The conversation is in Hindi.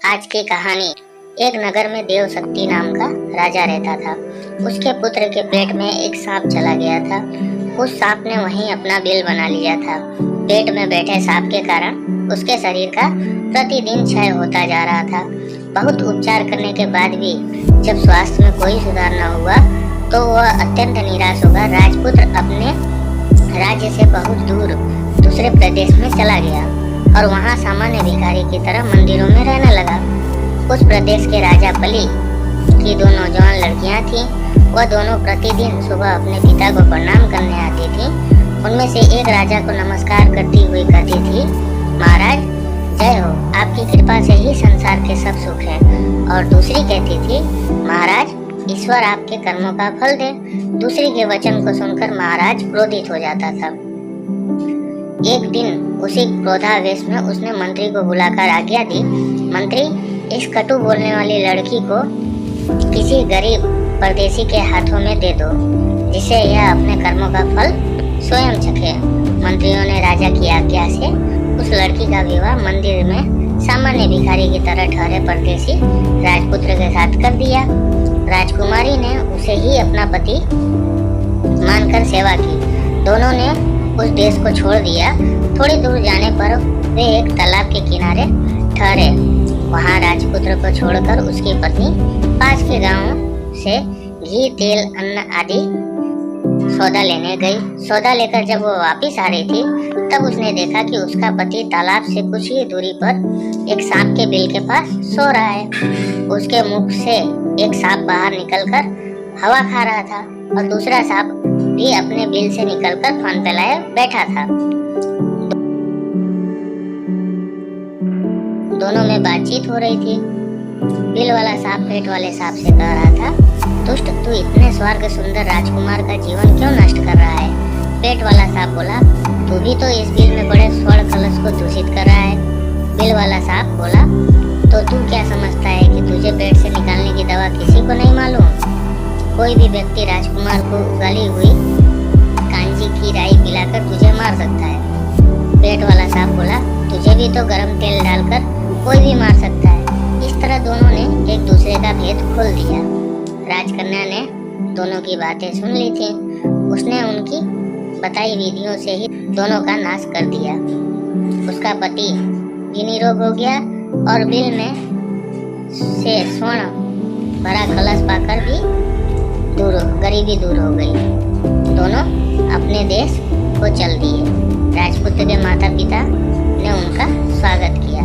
आज की कहानी। एक नगर में देवशक्ति नाम का राजा रहता था। उसके पुत्र के पेट में एक सांप चला गया था। उस सांप ने वहीं अपना बिल बना लिया था। पेट में बैठे सांप के कारण उसके शरीर का प्रतिदिन क्षय होता जा रहा था। बहुत उपचार करने के बाद भी जब स्वास्थ्य में कोई सुधार न हुआ तो वह अत्यंत निराश होकर राजपुत्र अपने राज्य से बहुत दूर दूसरे प्रदेश में चला गया और वहाँ सामान्य भिखारी की तरह मंदिरों में रहने लगा। उस प्रदेश के राजा बलि की दो नौजवान लड़कियां थीं। वह दोनों प्रतिदिन सुबह अपने पिता को प्रणाम करने आती थीं। उनमें से एक राजा को नमस्कार करती हुई कहती थी, महाराज जय हो, आपकी कृपा से ही संसार के सब सुख है। और दूसरी कहती थी, महाराज ईश्वर आपके कर्मों का फल दे। दूसरी के वचन को सुनकर महाराज क्रोधित हो जाता था। एक दिन उसी क्रोधावेश में उसने मंत्री को बुलाकर आज्ञा दी, मंत्री इस कटु बोलने वाली लड़की को किसी गरीब परदेसी के हाथों में दे दो, जिससे यह अपने कर्मों का फल स्वयं चखे। मंत्रियों ने राजा की आज्ञा से उस लड़की का विवाह मंदिर में सामान्य भिखारी की तरह ठहरे परदेसी राजपुत्र के साथ कर दिया। राजकुमारी ने उसे ही अपना पति मानकर सेवा की। दोनों ने उस देश को छोड़ दिया। थोड़ी दूर जाने पर वे एक तालाब के किनारे ठहरे। वहां राजपुत्र को छोड़कर उसकी पत्नी पास के गांव से घी, तेल, अन्न आदि सौदा लेने गई। सौदा लेकर जब वो वापस आ रही थी तब उसने देखा कि उसका पति तालाब से कुछ ही दूरी पर एक सांप के बिल के पास सो रहा है। उसके मुख से एक सांप बाहर निकलकर हवा खा रहा था और दूसरा सांप भी अपने बिल से निकलकर फन फैलाए बैठा था। दोनों में बातचीत हो रही थी। बिल वाला सांप पेट वाले सांप से कह रहा था, दुष्ट, तू इतने स्वर्ग सुंदर राजकुमार का जीवन क्यों नष्ट कर रहा है? पेट वाला सांप बोला, तू भी तो इस बिल में बड़े स्वर्ण कलश को दूषित कर रहा है। बिल वाला सांप बोला, तो तू क्या समझता है कि तुझे पेट से निकालने की दवा किसी को नहीं मालूम? कोई भी व्यक्ति राजकुमार को उगाली हुई कांजी की राई पिलाकर तुझे मार सकता है। पेट वाला सांप बोला, तुझे भी तो गरम तेल डालकर कोई भी मार सकता है। इस तरह दोनों ने एक दूसरे का भेद खोल दिया। राजकन्या ने दोनों की बातें सुन ली थी। उसने उनकी बताई विधियों से ही दोनों का नाश कर दिया। उसका पति भी निरोग हो गया और बिल में से स्वर्ण भरा कलश पाकर भी गरीबी दूर हो गई। दोनों अपने देश को चल दिए। राजपुत्र के माता पिता ने उनका स्वागत किया।